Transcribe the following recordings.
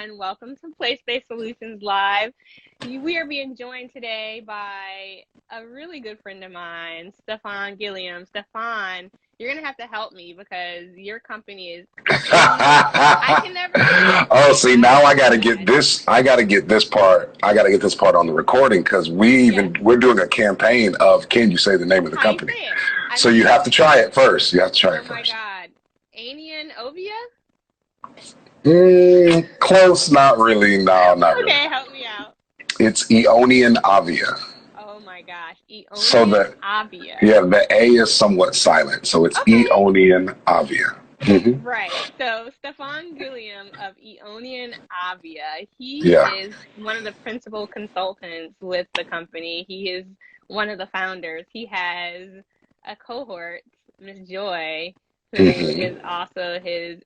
everyone. Welcome to PlaySpace Solutions Live. We are being joined today by a really good friend of mine, Stefan Gilliam. Stefan, you're going to have to help me because your company is, I can never. Oh, see, now I got to get this. I got to get this part. I got to get this part on the recording because we're doing a campaign of, can you say the name of the company? So you have to try it first. You have to try it first. Oh my God. Aeonian, Ovia? Close, not really. No, not really. Okay, help me out. It's Aeonian Ovia. Oh my gosh, Aeonian So Ovia. Yeah, the A is somewhat silent, so it's Aeonian Ovia. Mm-hmm. Right. So Stefan Gilliam of Aeonian Ovia, he is one of the principal consultants with the company. He is one of the founders. He has a cohort, Miss Joy, who is also his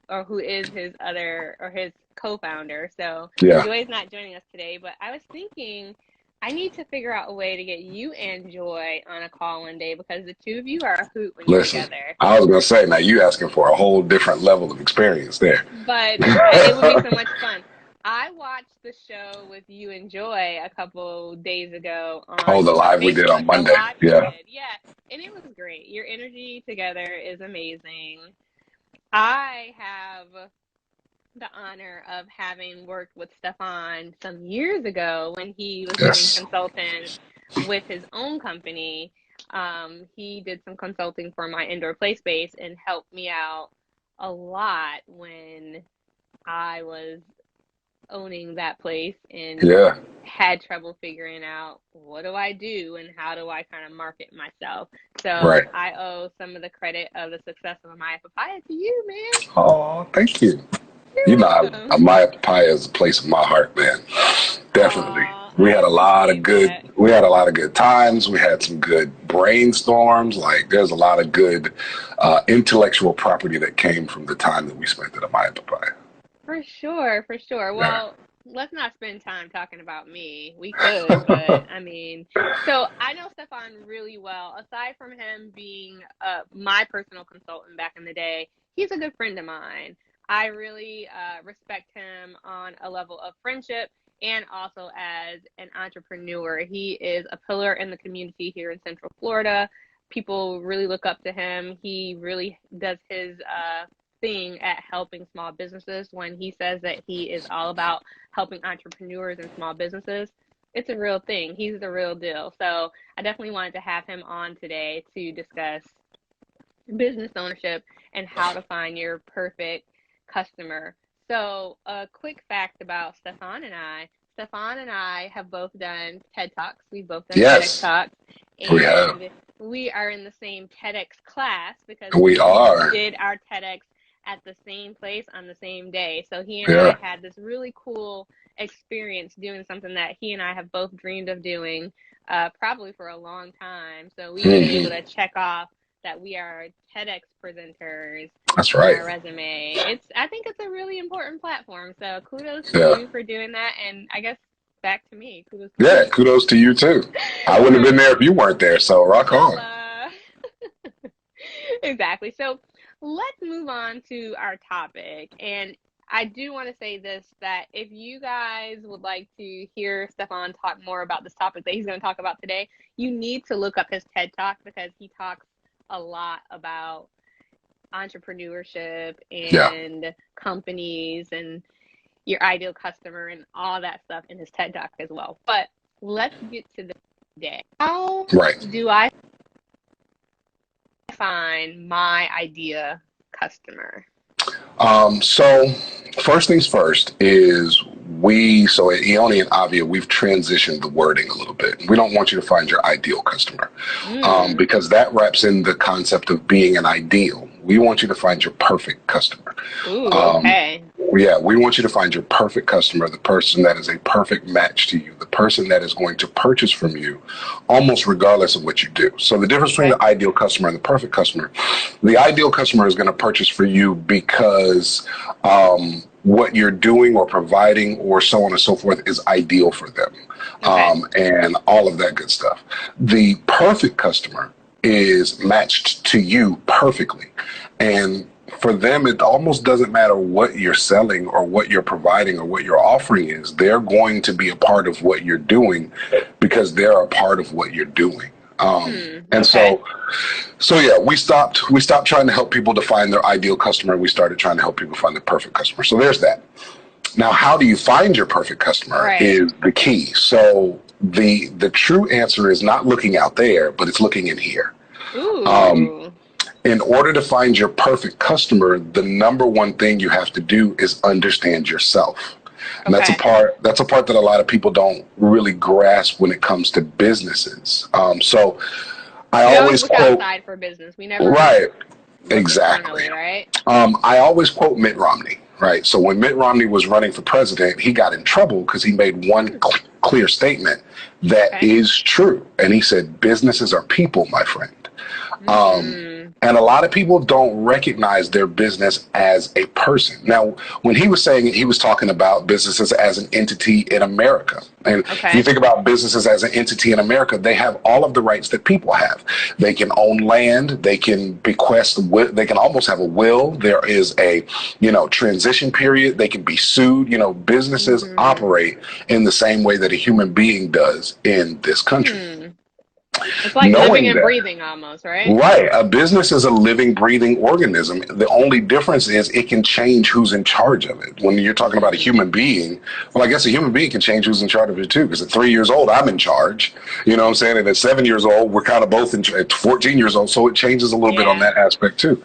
co-founder. So Joy is not joining us today, but I was thinking I need to figure out a way to get you and Joy on a call one day because the two of you are a hoot when you're together. I was going to say, now you asking for a whole different level of experience there. But it would be so much fun. I watched the show with you and Joy a couple days ago on the live Facebook. We did on Monday. Yeah, and it was great. Your energy together is amazing. I have the honor of having worked with Stefan some years ago when he was doing consultant with his own company. He did some consulting for my indoor play space and helped me out a lot when I was owning that place and had trouble figuring out what do I do and how do I kind of market myself. So I owe some of the credit of the success of Amaya Papaya to you, man. Oh, thank you. You know, Amaya Papaya is a place in my heart, man. Definitely. We had a lot of good times. We had some good brainstorms. Like there's a lot of good intellectual property that came from the time that we spent at Amaya Papaya. For sure. Well, let's not spend time talking about me. We could, but I mean, so I know Stefan really well. Aside from him being my personal consultant back in the day, he's a good friend of mine. I really respect him on a level of friendship and also as an entrepreneur. He is a pillar in the community here in Central Florida. People really look up to him. He really does his thing at helping small businesses. When he says that he is all about helping entrepreneurs and small businesses, it's a real thing. He's the real deal. So I definitely wanted to have him on today to discuss business ownership and how to find your perfect customer. So a quick fact about Stefan and I. Stefan and I have both done TED Talks. We've both done TEDx Talks. And we are in the same TEDx class because we did our TEDx at the same place on the same day. So he and I had this really cool experience doing something that he and I have both dreamed of doing probably for a long time. So we've been able to check off that we are TEDx presenters. That's right. Our resume. I think it's a really important platform. So kudos to you for doing that. And I guess back to me. Kudos to you too. I wouldn't have been there if you weren't there. So rock on. Exactly. So let's move on to our topic. And I do want to say this, that if you guys would like to hear Stefan talk more about this topic that he's going to talk about today, you need to look up his TED Talk because he talks a lot about entrepreneurship and companies and your ideal customer and all that stuff in his TED Talk as well. But let's get to the day. How do I find my idea customer? So first things first is so at Aeonian Ovia, we've transitioned the wording a little bit. We don't want you to find your ideal customer because that wraps in the concept of being an ideal. We want you to find your perfect customer. Ooh, okay. We want you to find your perfect customer, the person that is a perfect match to you, the person that is going to purchase from you almost regardless of what you do. So the difference between the ideal customer and the perfect customer, the ideal customer is going to purchase for you because what you're doing or providing or so on and so forth is ideal for them, and all of that good stuff. The perfect customer is matched to you perfectly. And for them, it almost doesn't matter what you're selling or what you're providing or what your offering is. They're going to be a part of what you're doing because they're a part of what you're doing. And so yeah, we stopped trying to help people define their ideal customer. We started trying to help people find the perfect customer. So there's that. Now, how do you find your perfect customer is the key. So the true answer is not looking out there, but it's looking in here. In order to find your perfect customer, the number one thing you have to do is understand yourself. And that's a part that a lot of people don't really grasp when it comes to businesses. So I always look quote outside for business. We never exactly. Right. I always quote Mitt Romney. Right. So when Mitt Romney was running for president, he got in trouble because he made one clear statement that is true. And he said, businesses are people, my friend. And a lot of people don't recognize their business as a person. Now, when he was saying it, he was talking about businesses as an entity in America. And if you think about businesses as an entity in America, they have all of the rights that people have. They can own land. They can bequest. They can almost have a will. There is a, transition period. They can be sued. Businesses operate in the same way that a human being does in this country. It's like living and breathing almost, right? Right. A business is a living, breathing organism. The only difference is it can change who's in charge of it. When you're talking about a human being, well, I guess a human being can change who's in charge of it too. Because at 3 years old, I'm in charge. You know what I'm saying? And at 7 years old, we're kind of both at 14 years old. So it changes a little bit on that aspect too.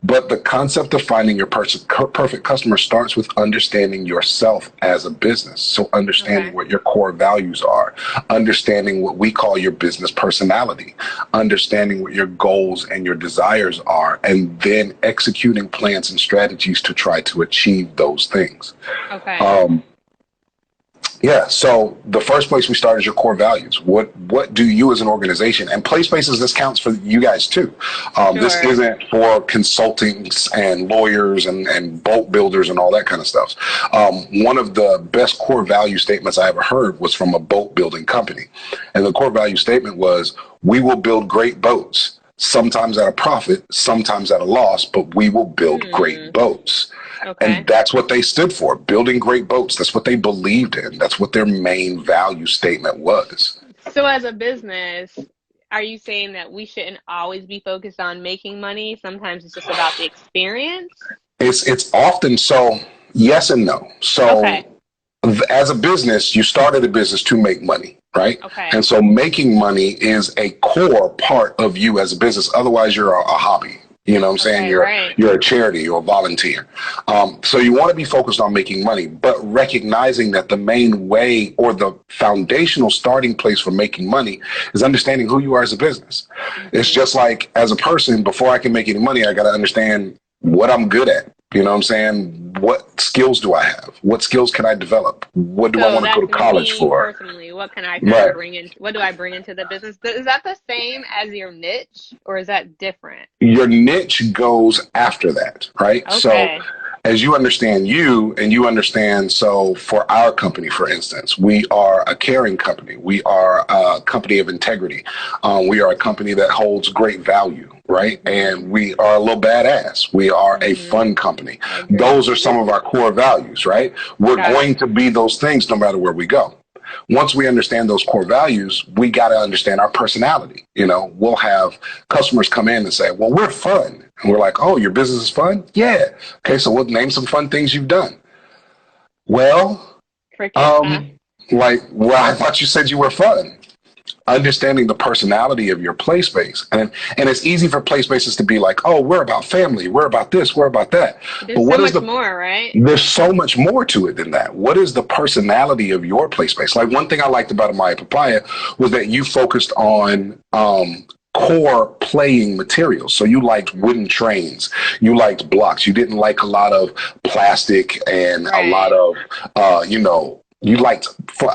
But the concept of finding your perfect customer starts with understanding yourself as a business. So understanding what your core values are, understanding what we call your business personality, understanding what your goals and your desires are, and then executing plans and strategies to try to achieve those things. Yeah, so the first place we start is your core values. What do you as an organization, and PlaySpaces, this counts for you guys too. This isn't for consultants and lawyers and boat builders and all that kind of stuff. One of the best core value statements I ever heard was from a boat building company. And the core value statement was, we will build great boats, sometimes at a profit, sometimes at a loss, but we will build great boats. And that's what they stood for, building great boats. That's what they believed in. That's what their main value statement was. So as a business, are you saying that we shouldn't always be focused on making money? Sometimes it's just about the experience? It's often so, yes and no. So as a business, you started a business to make money, right? And so making money is a core part of you as a business. Otherwise, you're a hobby. You know what I'm saying? You're a charity, you're a volunteer. So you want to be focused on making money, but recognizing that the main way or the foundational starting place for making money is understanding who you are as a business. It's just like as a person, before I can make any money, I got to understand what I'm good at. You know what I'm saying? What skills do I have? What skills can I develop? What do I want to go to college for? Personally, what can I kind of bring in? What do I bring into the business? Is that the same as your niche, or is that different? Your niche goes after that, right? So as you understand you and you understand, so for our company, for instance, we are a caring company. We are a company of integrity. We are a company that holds great value, right? And we are a little badass. We are a fun company. Those are some of our core values, right? We're going to be those things no matter where we go. Once we understand those core values, we got to understand our personality. We'll have customers come in and say, well, we're fun. And we're like, oh, your business is fun? Yeah. Okay, so we'll name some fun things you've done. Well, I thought you said you were fun. Understanding the personality of your play space. And it's easy for play spaces to be like, oh, we're about family, we're about this, we're about that. There's so much more, right? There's so much more to it than that. What is the personality of your play space? Like, one thing I liked about Amaya Papaya was that you focused on core playing materials. So you liked wooden trains, you liked blocks, you didn't like a lot of plastic and a lot of you liked,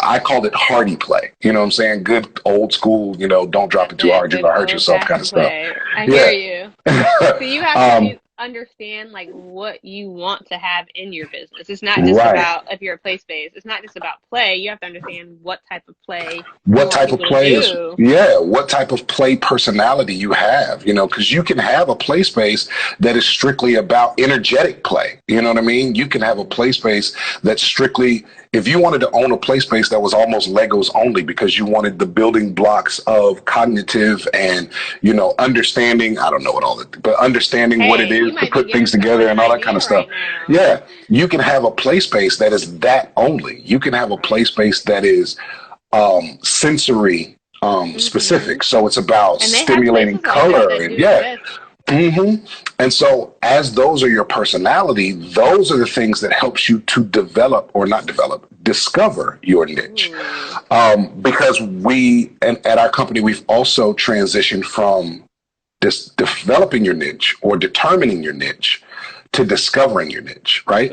I called it hardy play. You know what I'm saying? Good old school, don't drop it too hard, you're going to hurt yourself kind of stuff. I hear you. So you have to understand like what you want to have in your business. It's not just about, if you're a PlaySpace, it's not just about play. You have to understand what type of play what type of play is, what type of play personality you have, you know, because you can have a play space that is strictly about energetic play. You know what I mean? You can have a play space that's strictly, if you wanted to own a play space that was almost Legos only because you wanted the building blocks of cognitive and, you know, understanding, I don't know what all it, but understanding what it is to put things together and all that kind of stuff. Yeah. You can have a play space that is that only. You can have a play space that is sensory specific. So it's about stimulating color and and so as those are your personality, those are the things that helps you to develop or not develop, discover your niche. Because we, and at our company, we've also transitioned from developing your niche or determining your niche to discovering your niche, right?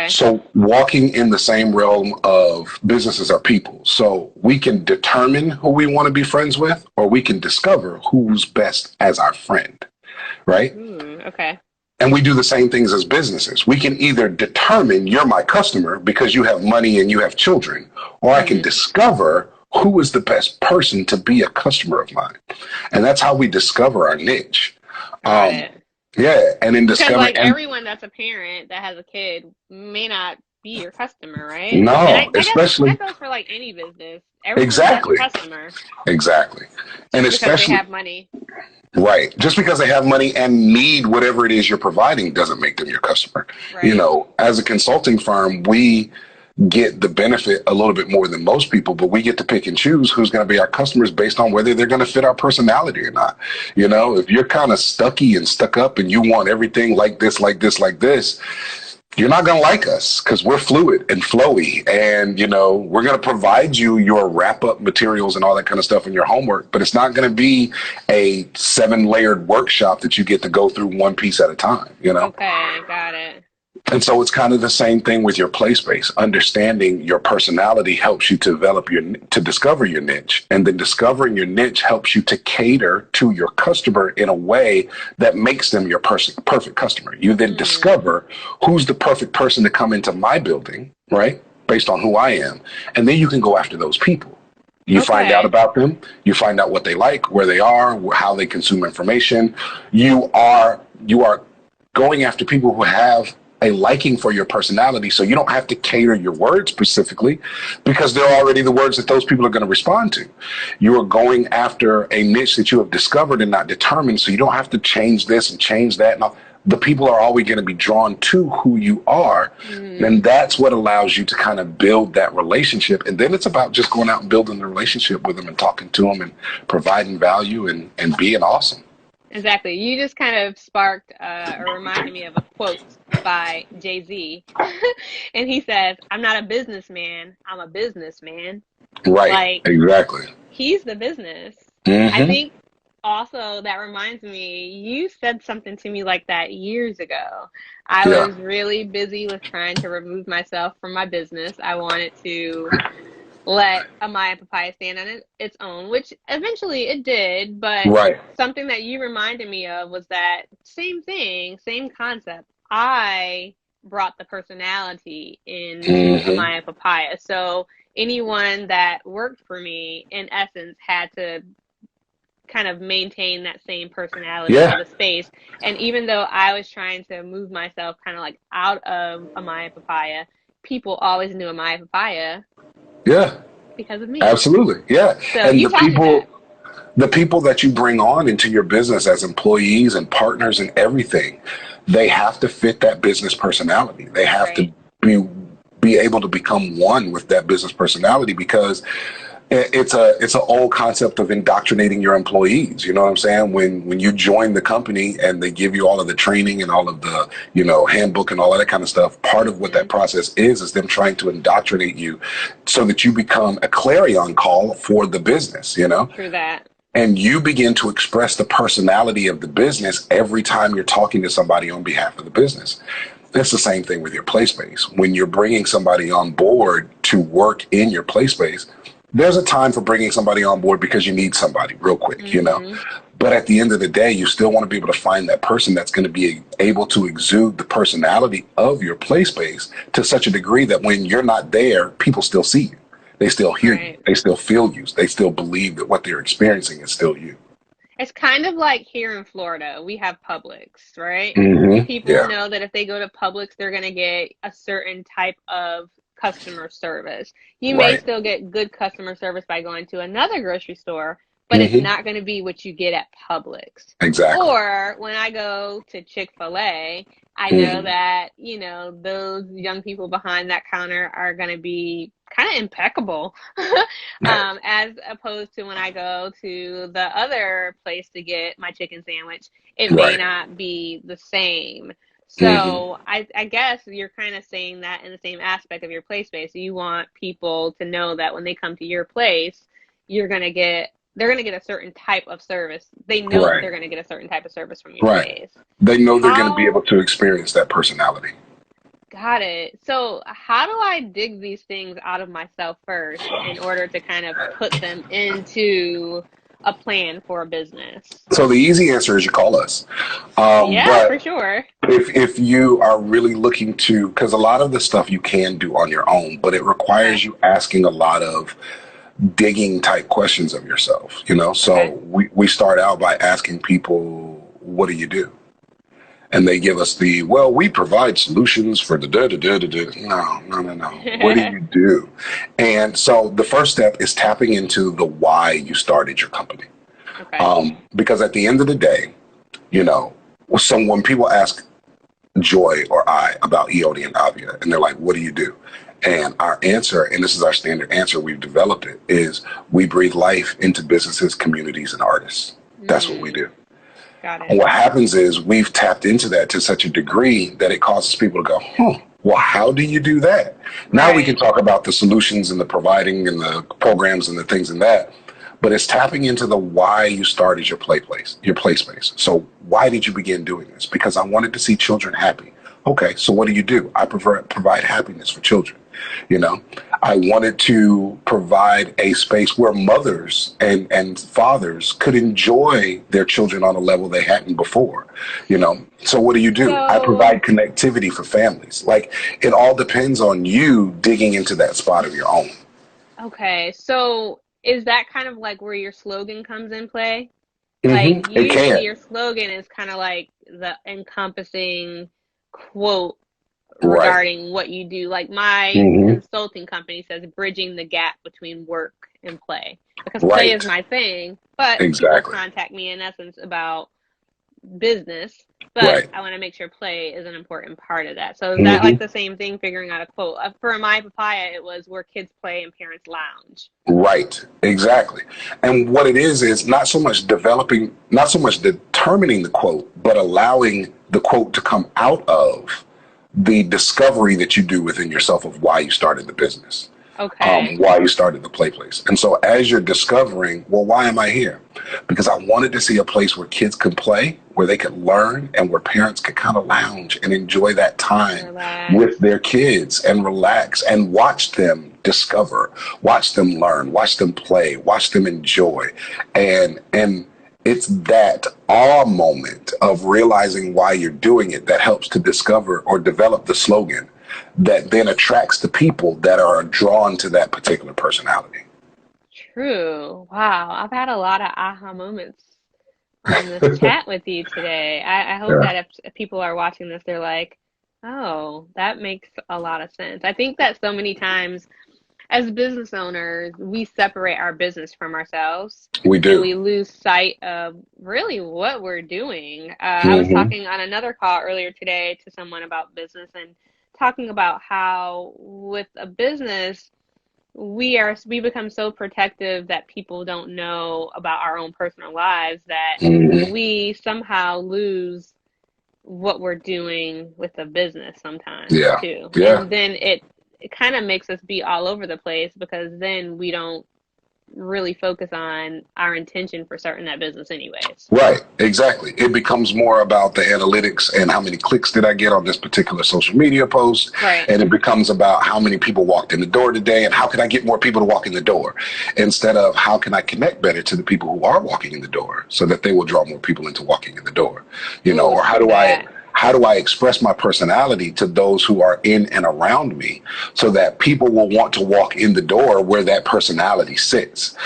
So walking in the same realm of businesses are people. So we can determine who we want to be friends with, or we can discover who's best as our friend, right? And we do the same things as businesses. We can either determine you're my customer because you have money and you have children, or I can discover who is the best person to be a customer of mine. And that's how we discover our niche. Yeah, and in discovering, like everyone that's a parent that has a kid may not be your customer, right? No, I especially that goes for like any business. Everyone has a customer. And just especially because they have money. Right. Just because they have money and need whatever it is you're providing doesn't make them your customer. You know, as a consulting firm, we get the benefit a little bit more than most people, but we get to pick and choose who's going to be our customers based on whether they're going to fit our personality or not. You know, if you're kind of stucky and stuck up and you want everything like this, like this, like this, you're not going to like us because we're fluid and flowy. And, you know, we're going to provide you your wrap up materials and all that kind of stuff in your homework, but it's not going to be a 7-layered workshop that you get to go through one piece at a time, you know? Got it. And so it's kind of the same thing with your play space. Understanding your personality helps you to discover your niche. And then discovering your niche helps you to cater to your customer in a way that makes them your perfect customer. You then discover who's the perfect person to come into my building, right? Based on who I am. And then you can go after those people. You find out about them. You find out what they like, where they are, how they consume information. You are going after people who have a liking for your personality, so you don't have to cater your words specifically because they're already the words that those people are going to respond to. You are going after a niche that you have discovered and not determined, so you don't have to change this and change that. And the people are always going to be drawn to who you are, and that's what allows you to kind of build that relationship. And then it's about just going out and building the relationship with them and talking to them and providing value and being awesome. Exactly. You just kind of sparked or reminded me of a quote by Jay-Z. And he says, "I'm not a businessman, I'm a businessman." Right. Like, exactly. He's the business. I think also that reminds me, you said something to me like that years ago. I was really busy with trying to remove myself from my business. I wanted to let Amaya Papaya stand on its own, which eventually it did, but something that you reminded me of was that same thing, same concept. I brought the personality in Amaya Papaya. So anyone that worked for me, in essence, had to kind of maintain that same personality in the space. And even though I was trying to move myself kind of like out of Amaya Papaya, people always knew Amaya Papaya. Because of me. Absolutely. Yeah. So and the people that you bring on into your business as employees and partners and everything, they have to fit that business personality. They have to be able to become one with that business personality, because it's an old concept of indoctrinating your employees. You know what I'm saying? When you join the company and they give you all of the training and all of the, you know, handbook and all of that kind of stuff, part of what that process is them trying to indoctrinate you so that you become a clarion call for the business, you know? True that. And you begin to express the personality of the business every time you're talking to somebody on behalf of the business. It's the same thing with your play space. When you're bringing somebody on board to work in your play space, there's a time for bringing somebody on board because you need somebody real quick, you know. But at the end of the day, you still want to be able to find that person that's going to be able to exude the personality of your play space to such a degree that when you're not there, people still see you. They still hear you. They still feel you. They still believe that what they're experiencing is still you. It's kind of like here in Florida, we have Publix, right? People know that if they go to Publix, they're going to get a certain type of customer service. You may still get good customer service by going to another grocery store, but it's not going to be what you get at Publix. Exactly. Or when I go to Chick-fil-A, I know that, you know, those young people behind that counter are going to be kind of impeccable as opposed to when I go to the other place to get my chicken sandwich, it may not be the same. So I guess you're kind of saying that in the same aspect of your play space. You want people to know that when they come to your place, they're going to get a certain type of service. They know that they're going to get a certain type of service from your place. They know they're going to be able to experience that personality. Got it. So how do I dig these things out of myself first in order to kind of put them into a plan for a business? So the easy answer is you call us. But for sure. If you are really looking to, because a lot of the stuff you can do on your own, but it requires you asking a lot of digging type questions of yourself, you know? So we start out by asking people, what do you do? And they give us we provide solutions for the No. What do you do? And so the first step is tapping into the why you started your company. Because at the end of the day, you know, when people ask Joy or I about Aeonian and Ovia, and they're like, what do you do? And our answer, and this is our standard answer, we've developed it, is we breathe life into businesses, communities, and artists. That's what we do. Got it. And what happens is we've tapped into that to such a degree that it causes people to go, well, how do you do that? Now we can talk about the solutions and the providing and the programs and the things and that, but it's tapping into the why you started your play space. So why did you begin doing this? Because I wanted to see children happy. Okay, so what do? I provide happiness for children. You know, I wanted to provide a space where mothers and fathers could enjoy their children on a level they hadn't before. You know, so what do? I provide connectivity for families. Like, it all depends on you digging into that spot of your own. Okay, so is that kind of like where your slogan comes in play? Like, usually your slogan is kind of like the encompassing quote regarding what you do. Like my consulting company says, bridging the gap between work and play, because play is my thing, but people contact me in essence about business, but I want to make sure play is an important part of that. So is that like the same thing, figuring out a quote? For my papaya, it was where kids play and parents lounge. Right, exactly. And what it is not so much determining the quote, but allowing the quote to come out of the discovery that you do within yourself of why you started the business. Why you started the play place. And so as you're discovering, well, why am I here? Because I wanted to see a place where kids could play, where they could learn, and where parents could kind of lounge and enjoy that time with their kids and relax and watch them discover, watch them learn, watch them play, watch them enjoy. And it's that awe moment of realizing why you're doing it that helps to discover or develop the slogan that then attracts the people that are drawn to that particular personality. True. Wow. I've had a lot of aha moments in this chat with you today. I hope that if people are watching this, they're like, oh, that makes a lot of sense. I think that so many times as business owners, we separate our business from ourselves. We do. And we lose sight of really what we're doing. I was talking on another call earlier today to someone about business and talking about how with a business, we become so protective that people don't know about our own personal lives that we somehow lose what we're doing with the business sometimes too. And then it kind of makes us be all over the place, because then we don't really focus on our intention for starting that business anyways. Right, exactly. It becomes more about the analytics and how many clicks did I get on this particular social media post. Right. And it becomes about how many people walked in the door today and how can I get more people to walk in the door, instead of how can I connect better to the people who are walking in the door so that they will draw more people into walking in the door, you know, or how do I express my personality to those who are in and around me so that people will want to walk in the door where that personality sits.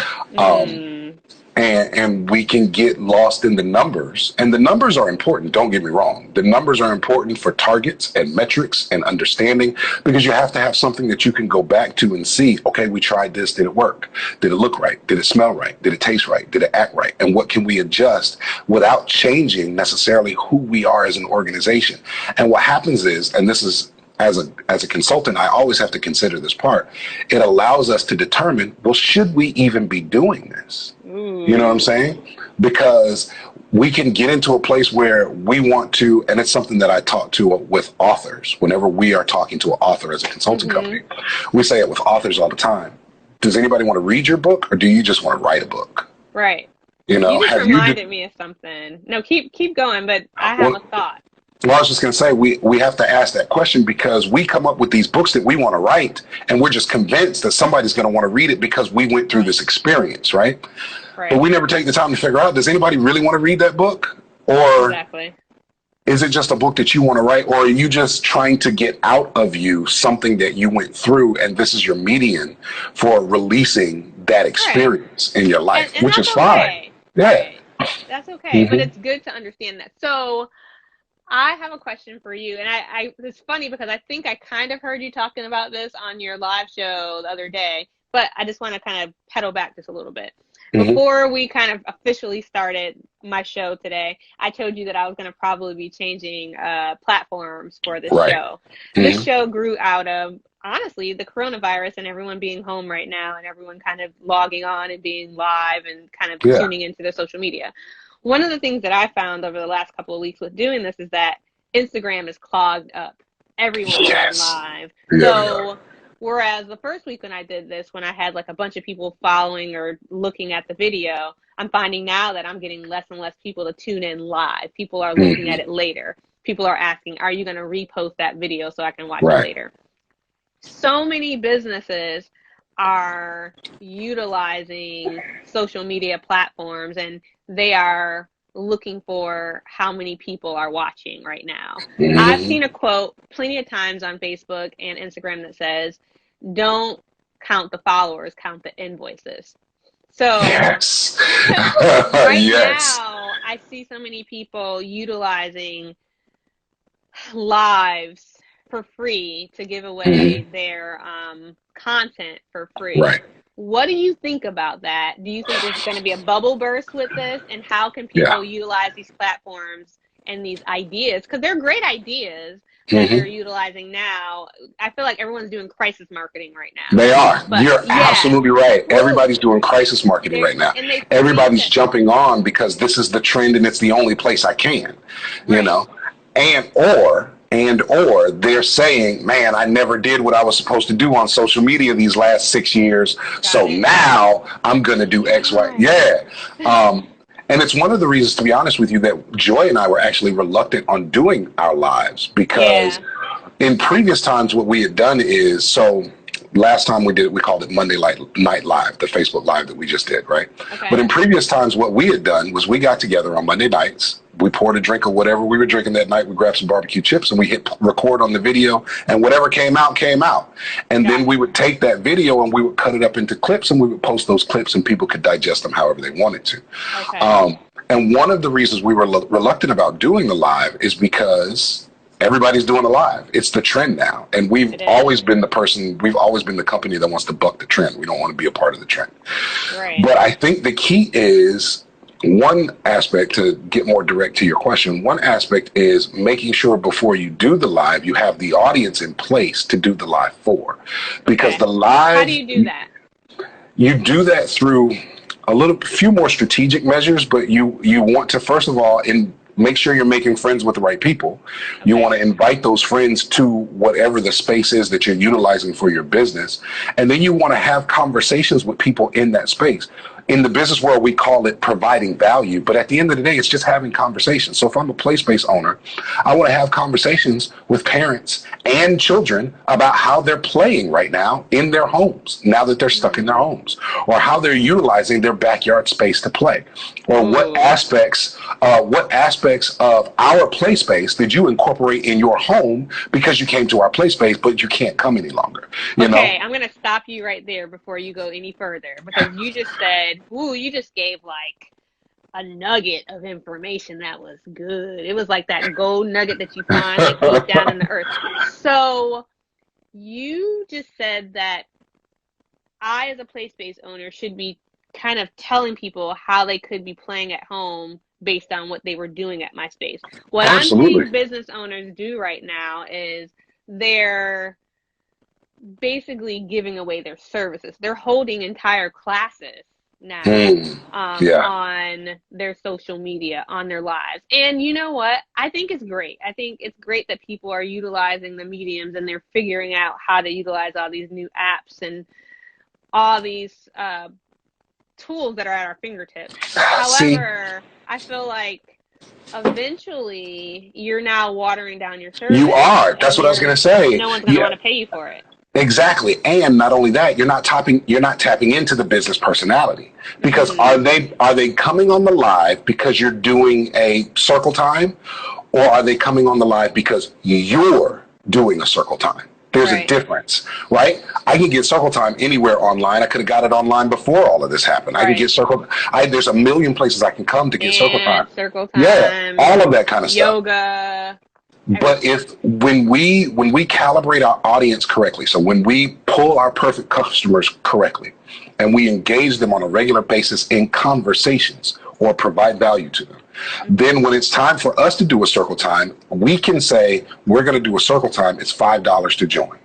And we can get lost in the numbers, and the numbers are important. Don't get me wrong. The numbers are important for targets and metrics and understanding, because you have to have something that you can go back to and see, okay, we tried this. Did it work? Did it look right? Did it smell right? Did it taste right? Did it act right? And what can we adjust without changing necessarily who we are as an organization? And what happens is, and this is, as a consultant, I always have to consider this part. It allows us to determine, well, should we even be doing this? You know what I'm saying? Because we can get into a place where we want to, and it's something that I talk to with authors. Whenever we are talking to an author as a consulting company, we say it with authors all the time. Does anybody want to read your book, or do you just want to write a book? Right. You know, you just reminded me of something. No, keep going, but I have a thought. Well, I was just going to say, we have to ask that question because we come up with these books that we want to write, and we're just convinced that somebody's going to want to read it because we went through this experience, right? But we never take the time to figure out, does anybody really want to read that book? Or is it just a book that you want to write? Or are you just trying to get out of you something that you went through, and this is your median for releasing that experience in your life, and which is fine. Yeah. That's okay, but it's good to understand that. So I have a question for you, and it's funny because I think I kind of heard you talking about this on your live show the other day, but I just want to kind of pedal back just a little bit. Before we kind of officially started my show today, I told you that I was going to probably be changing platforms for this show. This show grew out of, honestly, the coronavirus and everyone being home right now and everyone kind of logging on and being live and kind of tuning into their social media. One of the things that I found over the last couple of weeks with doing this is that Instagram is clogged up. Everyone's going live. So whereas the first week when I did this, when I had like a bunch of people following or looking at the video, I'm finding now that I'm getting less and less people to tune in live. People are looking at it later. People are asking, are you going to repost that video so I can watch it later? So many businesses are utilizing social media platforms, and they are looking for how many people are watching right now. I've seen a quote plenty of times on Facebook and Instagram that says, don't count the followers, count the invoices. So right now, I see so many people utilizing lives for free to give away their content for free. What do you think about that? Do you think there's going to be a bubble burst with this? And how can people utilize these platforms and these ideas? Because they're great ideas that they're utilizing now. I feel like everyone's doing crisis marketing right now. They are. But, you're absolutely right. Everybody's doing crisis marketing right now. Everybody's jumping on because this is the trend and it's the only place I can, you know, and or they're saying, man, I never did what I was supposed to do on social media these last 6 years. So now I'm going to do X, Y. And it's one of the reasons, to be honest with you, that Joy and I were actually reluctant on doing our lives, because in previous times what we had done is, so last time we did it, we called it Monday Night Live, the Facebook Live that we just did, right? But in previous times, what we had done was we got together on Monday nights, we poured a drink of whatever we were drinking that night, we grabbed some barbecue chips, and we hit record on the video, and whatever came out, came out. And then we would take that video and we would cut it up into clips, and we would post those clips, and people could digest them however they wanted to. And one of the reasons we were reluctant about doing the live is because everybody's doing a live. It's the trend now. And we've always been we've always been the company that wants to buck the trend. We don't want to be a part of the trend. But I think the key is, one aspect, to get more direct to your question, one aspect is making sure before you do the live, you have the audience in place to do the live for. Because the live... How do you do that? You do that through few more strategic measures, but you want to, first of all, make sure you're making friends with the right people. Okay. You want to invite those friends to whatever the space is that you're utilizing for your business. And then you want to have conversations with people in that space. In the business world, we call it providing value, but at the end of the day, it's just having conversations. So if I'm a PlaySpace owner, I want to have conversations with parents and children about how they're playing right now in their homes, now that they're stuck in their homes, or how they're utilizing their backyard space to play, or what aspects of our play space did you incorporate in your home because you came to our play space, but you can't come any longer. You know? I'm going to stop you right there before you go any further, because you just said, you just gave like a nugget of information that was good. It was like that gold nugget that you find like deep down in the earth. So you just said that I, as a PlaySpace owner, should be kind of telling people how they could be playing at home based on what they were doing at my space. What Absolutely. I'm seeing business owners do right now is they're basically giving away their services. They're holding entire classes now on their social media, on their lives. And you know what? I think it's great. I think it's great that people are utilizing the mediums and they're figuring out how to utilize all these new apps and all these tools that are at our fingertips. However, I feel like eventually you're now watering down your service. You are. That's what I was going to say. No one's going to want to pay you for it. Exactly. And not only that, you're not tapping into the business personality, because are they coming on the live because you're doing a circle time, or are they coming on the live because you're doing a circle time? There's a difference, right? I can get circle time anywhere online. I could have got it online before all of this happened. I can get circle. There's a million places I can come to get circle time. Circle time. Yeah, all of that kind of stuff. Yoga. But when we calibrate our audience correctly, so when we pull our perfect customers correctly, and we engage them on a regular basis in conversations or provide value to them, then when it's time for us to do a circle time, we can say, we're going to do a circle time. It's $5 to join.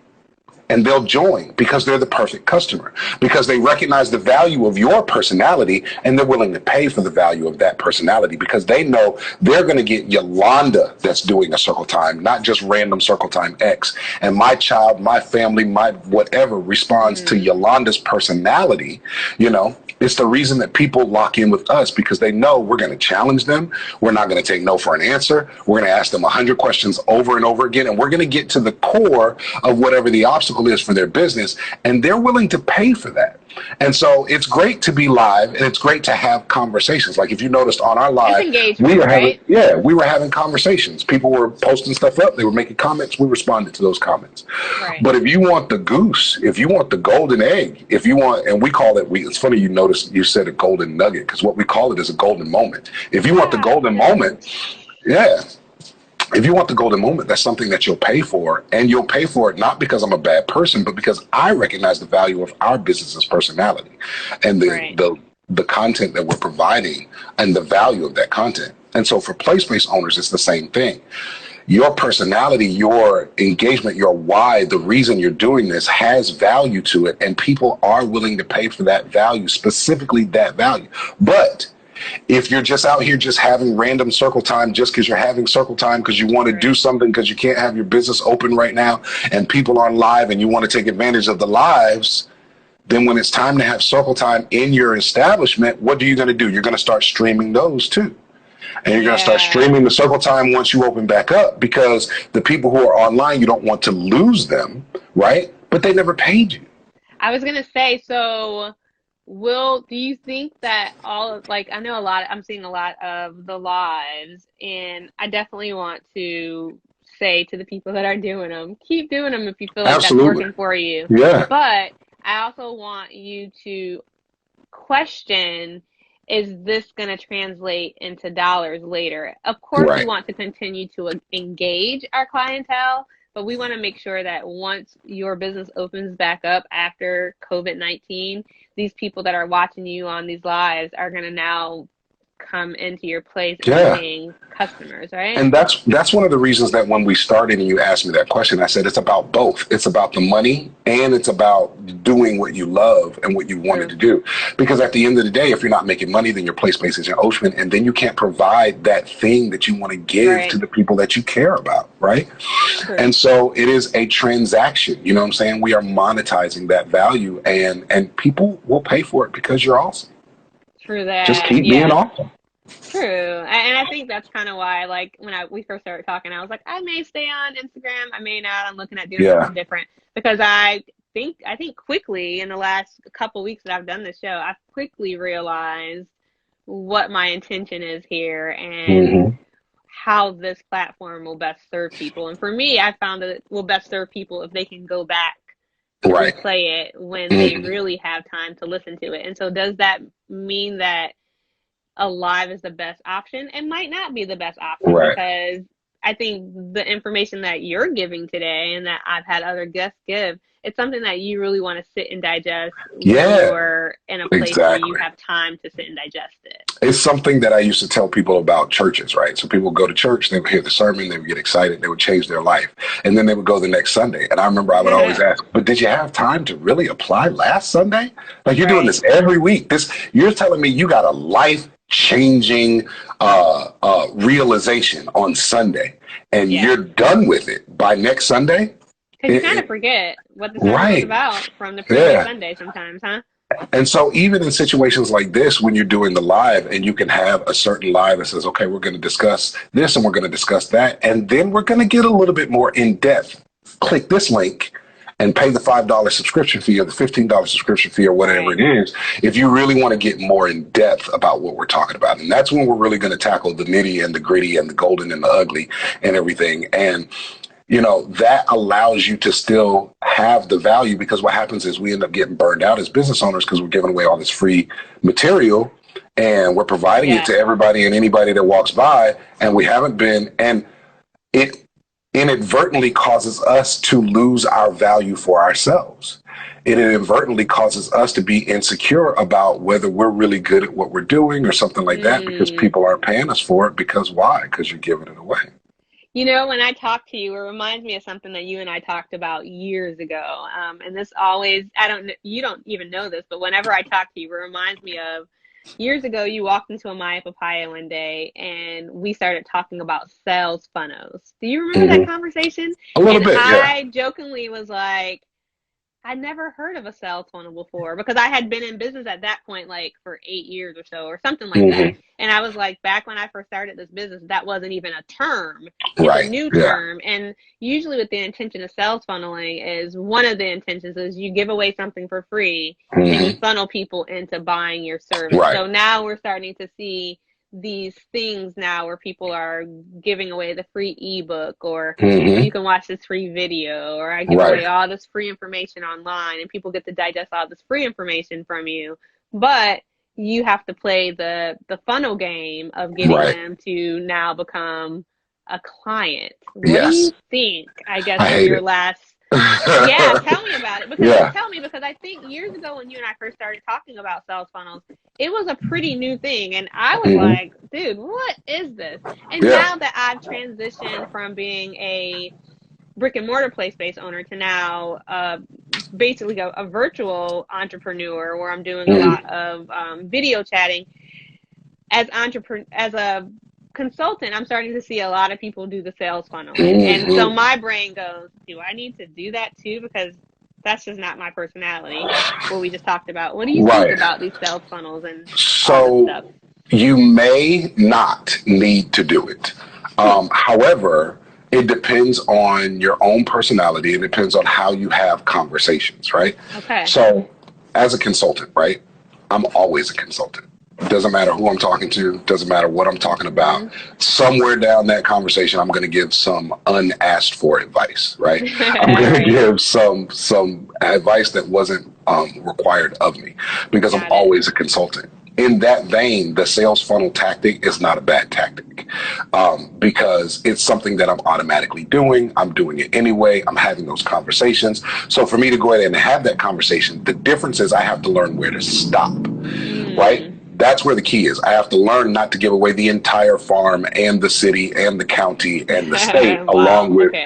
And they'll join because they're the perfect customer, because they recognize the value of your personality and they're willing to pay for the value of that personality, because they know they're going to get Yolanda that's doing a circle time, not just random circle time X. And my child, my family, my whatever responds to Yolanda's personality. You know, it's the reason that people lock in with us, because they know we're going to challenge them. We're not going to take no for an answer. We're going to ask them 100 questions over and over again. And we're going to get to the core of whatever the obstacle is for their business, and they're willing to pay for that. And so it's great to be live, and it's great to have conversations. Like if you noticed on our live, we were having conversations. People were posting stuff up. They were making comments. We responded to those comments. Right. But if you want the goose, if you want the golden egg, if you want, and we call it, it's funny you noticed you said a golden nugget, because what we call it is a golden moment. If you want the golden moment, if you want the golden moment, that's something that you'll pay for, and you'll pay for it not because I'm a bad person, but because I recognize the value of our business's personality and the content that we're providing and the value of that content. And so for PlaySpace owners, it's the same thing. Your personality, your engagement, your why, the reason you're doing this has value to it, and people are willing to pay for that value, specifically that value. But if you're just out here just having random circle time just because you're having circle time because you want to do something because you can't have your business open right now and people aren't live and you want to take advantage of the lives, then when it's time to have circle time in your establishment, what are you going to do? You're going to start streaming those too. And you're going to start streaming the circle time once you open back up, because the people who are online, you don't want to lose them, right? But they never paid you. I was going to say, so do you think that I'm seeing a lot of the lives, and I definitely want to say to the people that are doing them, keep doing them if you feel like that's working for you. Yeah. But I also want you to question, is this going to translate into dollars later? Of course, we want to continue to engage our clientele, but we want to make sure that once your business opens back up after COVID-19, these people that are watching you on these lives are going to now come into your place and paying customers, right? And that's one of the reasons that when we started and you asked me that question, I said it's about both. It's about the money and it's about doing what you love and what you wanted to do. Because at the end of the day, if you're not making money, then your PlaySpace is your ocean, and then you can't provide that thing that you want to give to the people that you care about, right? And so it is a transaction. You know what I'm saying? We are monetizing that value, and people will pay for it because you're awesome. True that. Just keep being awesome. True. And I think that's kind of why, like, when we first started talking, I was like, I may stay on Instagram, I may not. I'm looking at doing something different, because I think quickly in the last couple weeks that I've done this show, I've quickly realized what my intention is here and how this platform will best serve people. And for me, I found that it will best serve people if they can go back and replay it when they really have time to listen to it. And so does that mean that a live is the best option? It might not be the best option, because I think the information that you're giving today and that I've had other guests give, it's something that you really want to sit and digest when you're in a place where you have time to sit and digest it. It's something that I used to tell people about churches, right? So people would go to church, they would hear the sermon, they would get excited, they would change their life, and then they would go the next Sunday. And I remember I would always ask, but did you have time to really apply last Sunday? Like, you're doing this every week. You're telling me you got a life-changing realization on Sunday, and you're done with it by next Sunday? Because you kind of forget what the sermon was about from the previous Sunday sometimes, huh? And so even in situations like this, when you're doing the live and you can have a certain live that says, okay, we're going to discuss this and we're going to discuss that, and then we're going to get a little bit more in depth. Click this link and pay the $5 subscription fee or the $15 subscription fee or whatever it is, if you really want to get more in depth about what we're talking about. And that's when we're really going to tackle the nitty and the gritty and the golden and the ugly and everything. And you know, that allows you to still have the value, because what happens is we end up getting burned out as business owners because we're giving away all this free material and we're providing it to everybody and anybody that walks by, and we haven't been, and it inadvertently causes us to lose our value for ourselves. It inadvertently causes us to be insecure about whether we're really good at what we're doing or something like that, because people aren't paying us for it. Because why? Because you're giving it away. You know, when I talk to you, it reminds me of something that you and I talked about years ago. And this always, you don't even know this, but whenever I talk to you, it reminds me of years ago, you walked into a Maya Papaya one day and we started talking about sales funnels. Do you remember that conversation? A little bit, I jokingly was like, I never heard of a sales funnel before, because I had been in business at that point, like for 8 years or so, or something like that. And I was like, back when I first started this business, that wasn't even a term. It's a new term. And usually with the intention of sales funneling is, one of the intentions is you give away something for free and you funnel people into buying your service. So now we're starting to see these things now where people are giving away the free ebook, or you can watch this free video, or I give away all this free information online, and people get to digest all this free information from you, but you have to play the funnel game of getting them to now become a client. What do you think, I guess, for your last tell me about it, because tell me, because I think years ago when you and I first started talking about sales funnels, it was a pretty new thing, and I was like, dude, what is this? And now that I've transitioned from being a brick and mortar PlaySpace owner to now basically a virtual entrepreneur, where I'm doing a lot of video chatting, as a consultant, I'm starting to see a lot of people do the sales funnel. And so my brain goes, do I need to do that too? Because that's just not my personality, what we just talked about. What do you think about these sales funnels and all this stuff? You may not need to do it. However, it depends on your own personality. It depends on how you have conversations, right? Okay. So as a consultant, right, I'm always a consultant. Doesn't matter who I'm talking to, doesn't matter what I'm talking about. Somewhere down that conversation, I'm going to give some unasked for advice, right? I'm going to give some advice that wasn't required of me, because I'm always a consultant. In that vein, the sales funnel tactic is not a bad tactic, because it's something that I'm automatically doing. I'm doing it anyway. I'm having those conversations. So for me to go ahead and have that conversation, the difference is I have to learn where to stop, right? That's where the key is. I have to learn not to give away the entire farm and the city and the county and the state Wow. along with, Okay.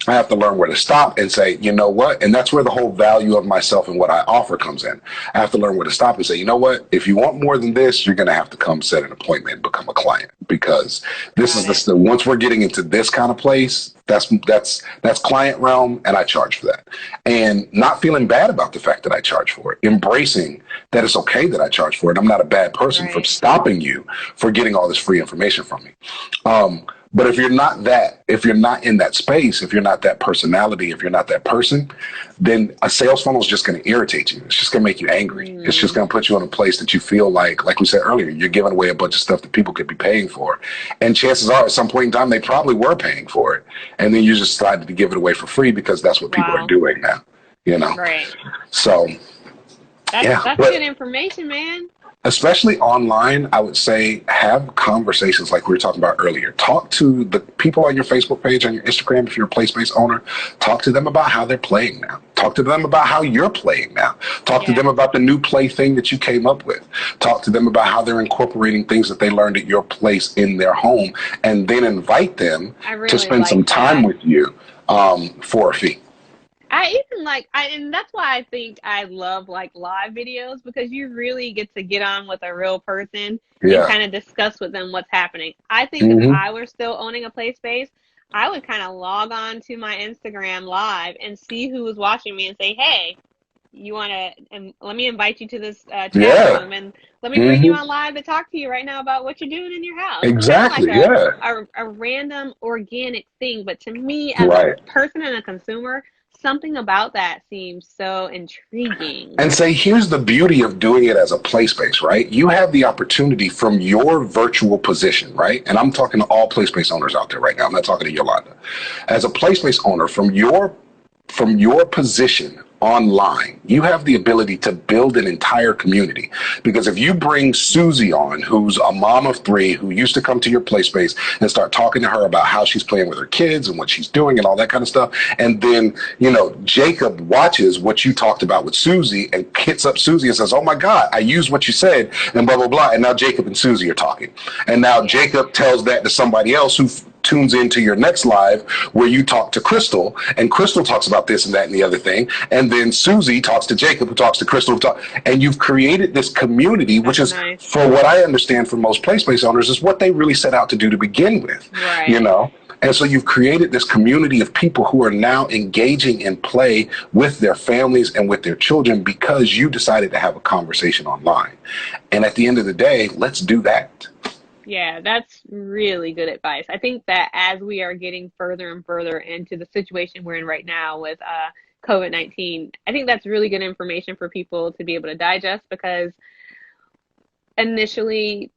I have to learn where to stop and say, you know what? And that's where the whole value of myself and what I offer comes in. I have to learn where to stop and say, you know what? If you want more than this, you're going to have to come set an appointment and become a client, because this is the once we're getting into this kind of place, that's client realm, and I charge for that. And not feeling bad about the fact that I charge for it, embracing that it's okay that I charge for it. I'm not a bad person for stopping you for getting all this free information from me. But if you're not in that space, if you're not that personality, if you're not that person, then a sales funnel is just going to irritate you. It's just going to make you angry. It's just going to put you in a place that you feel like we said earlier, you're giving away a bunch of stuff that people could be paying for. And chances are at some point in time, they probably were paying for it. And then you just decided to give it away for free because that's what people are doing now, you know? Right. So, that's good information, man. Especially online, I would say have conversations like we were talking about earlier. Talk to the people on your Facebook page, on your Instagram, if you're a PlaySpace owner. Talk to them about how they're playing now. Talk to them about how you're playing now. Talk to them about the new play thing that you came up with. Talk to them about how they're incorporating things that they learned at your place in their home, and then invite them to spend some time with you for a fee. And that's why I think I love like live videos, because you really get to get on with a real person and kind of discuss with them what's happening. I think if I were still owning a PlaySpace, I would kind of log on to my Instagram live and see who was watching me and say, hey, you want to, and let me invite you to this chat room, and let me bring you on live to talk to you right now about what you're doing in your house. Exactly. Kind of like a random organic thing. But to me, as a person and a consumer, something about that seems so intriguing. And say, here's the beauty of doing it as a PlaySpace, right? You have the opportunity from your virtual position, right? And I'm talking to all PlaySpace owners out there right now. I'm not talking to Yolanda. As a PlaySpace owner, from your position online, you have the ability to build an entire community. Because if you bring Susie on, who's a mom of 3, who used to come to your PlaySpace, and start talking to her about how she's playing with her kids and what she's doing and all that kind of stuff, and then, you know, Jacob watches what you talked about with Susie and hits up Susie and says, oh my God, I used what you said, and blah, blah, blah. And now Jacob and Susie are talking. And now Jacob tells that to somebody else who tunes into your next live where you talk to Crystal, and Crystal talks about this and that and the other thing, and then Susie talks to Jacob, who talks to Crystal, and you've created this community, which is, for what I understand from most PlaySpace owners, is what they really set out to do to begin with, you know? And so you've created this community of people who are now engaging in play with their families and with their children because you decided to have a conversation online. And at the end of the day, let's do that. Yeah, that's really good advice. I think that as we are getting further and further into the situation we're in right now with COVID-19, I think that's really good information for people to be able to digest, because initially,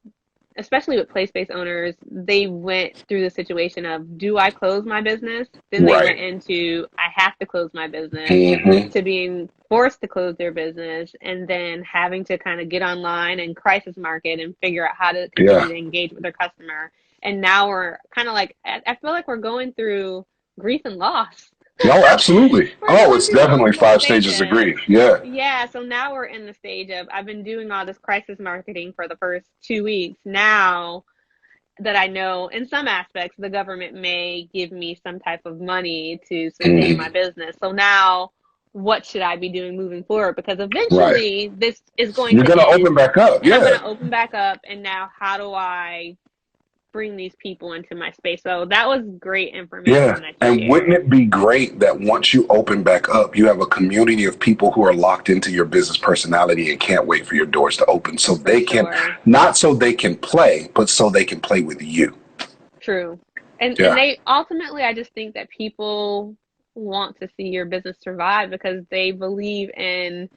especially with PlaySpace owners, they went through the situation of, do I close my business? Then they went into, I have to close my business, to being forced to close their business, and then having to kind of get online and crisis market and figure out how to continue to engage with their customer. And now we're kind of like, I feel like we're going through grief and loss. No, absolutely. It's definitely 5 stages of grief. Yeah, so now we're in the stage of, I've been doing all this crisis marketing for the first 2 weeks. Now that I know in some aspects the government may give me some type of money to sustain my business. So now, what should I be doing moving forward? Because eventually this is going You're going to open back up. I'm going to open back up. And now how do I bring these people into my space? So that was great information. And wouldn't it be great that once you open back up, you have a community of people who are locked into your business personality and can't wait for your doors to open, so they can, not so they can play, but so they can play with you. True. And they ultimately, I just think that people want to see your business survive because they believe in,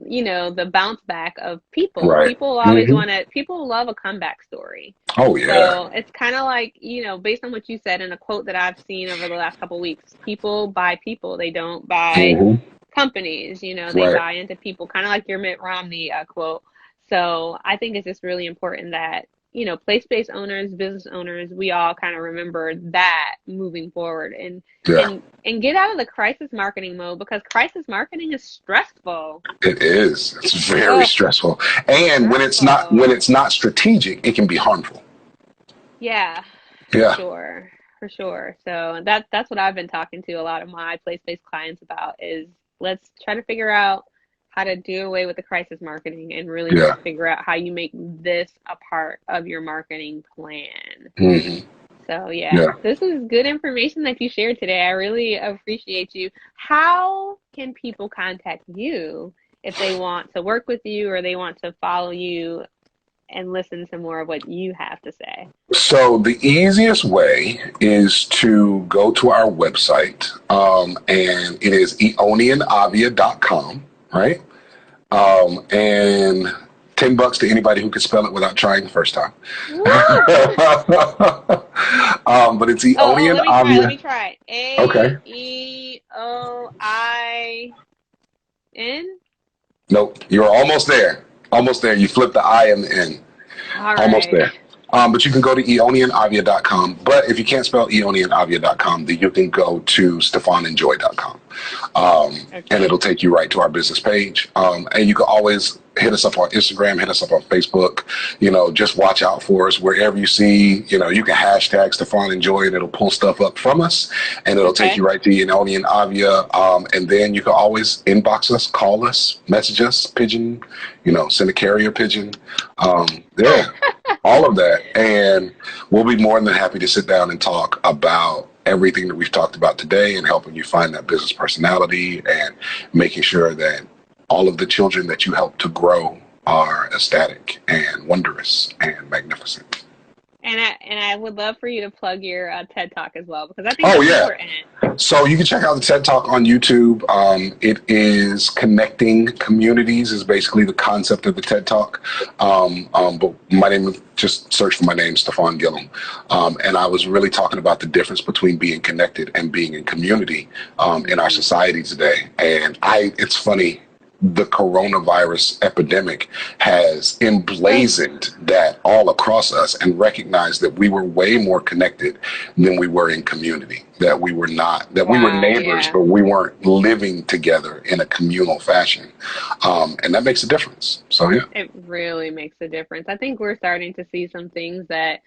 you know, the bounce back of people. People always people love a comeback story. Oh yeah. So it's kind of like, you know, based on what you said in a quote that I've seen over the last couple of weeks, people buy people, they don't buy companies, you know, they buy into people, kind of like your Mitt Romney quote. So I think it's just really important that PlaySpace owners, business owners, we all kind of remember that moving forward, and get out of the crisis marketing mode, because crisis marketing is stressful. It is. It's very stressful. And when it's not strategic, it can be harmful. Yeah. For sure. So that's what I've been talking to a lot of my place-based clients about, is let's try to figure out how to do away with the crisis marketing and really just figure out how you make this a part of your marketing plan. Mm-hmm. So this is good information that you shared today. I really appreciate you. How can people contact you if they want to work with you or they want to follow you and listen to more of what you have to say? So the easiest way is to go to our website, and it is Aeonianavia.com, right? And $10 to anybody who could spell it without trying the first time. But it's Aeonian Avia. Let me try. A-E-O-I-N? Nope, you're almost there. Almost there. You flip the I and the N. All right. Almost there. But you can go to Aeonianavia.com. But if you can't spell Aeonianavia.com, then you can go to StefanEnjoy.com. And it'll take you right to our business page. And you can always hit us up on Instagram, hit us up on Facebook. Just watch out for us wherever you see. You can hashtag Stefan Enjoy, and it'll pull stuff up from us, and it'll take you right to Aeonian Avia. And then you can always inbox us, call us, message us, pigeon, send a carrier pigeon. All of that. And we'll be more than happy to sit down and talk about everything that we've talked about today, and helping you find that business personality, and making sure that all of the children that you help to grow are ecstatic and wondrous and magnificent. And I would love for you to plug your TED Talk as well, because I think that's important. So you can check out the TED Talk on YouTube. It is Connecting Communities is basically the concept of the TED Talk. But my name, just search for my name, Stefan Gilliam. And I was really talking about the difference between being connected and being in community in our society today. And it's funny, the coronavirus epidemic has emblazoned that all across us, and recognized that we were way more connected than we were in community, that we were not, that we were neighbors, but we weren't living together in a communal fashion. And that makes a difference. So, It really makes a difference. I think we're starting to see some things that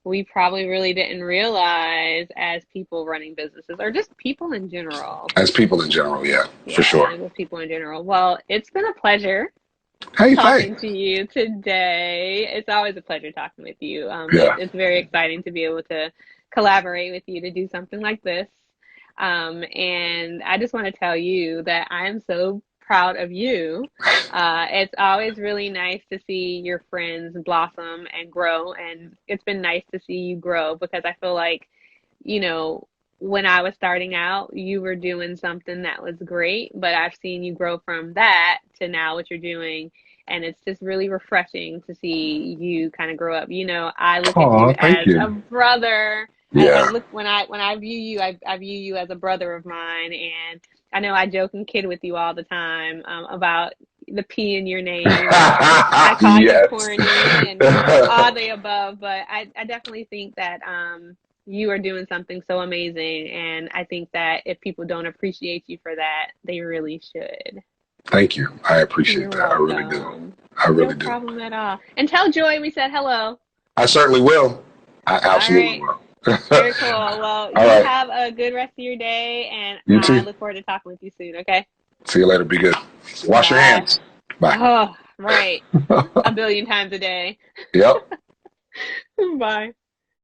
we probably really didn't realize as people running businesses, or just people in general. As people in general, for sure. As people in general. Well, it's been a pleasure talking to you today. It's always a pleasure talking with you. It's very exciting to be able to collaborate with you to do something like this. And I just want to tell you that I am so proud of you. It's always really nice to see your friends blossom and grow, and it's been nice to see you grow, because I feel like, when I was starting out, you were doing something that was great, but I've seen you grow from that to now what you're doing, and it's just really refreshing to see you kind of grow up. I look at you as a brother. When I view you, I view you as a brother of mine, and I know I joke and kid with you all the time about the P in your name. I call you corny and all the above, but I definitely think that you are doing something so amazing, and I think that if people don't appreciate you for that, they really should. Thank you. I appreciate that. I really do. I really do. No problem at all. And tell Joy we said hello. I certainly will. I absolutely will. Very cool. Well, have a good rest of your day, and I look forward to talking with you soon, okay? See you later. Be good. Wash your hands. Bye. Oh, right. A billion times a day. Yep. Bye.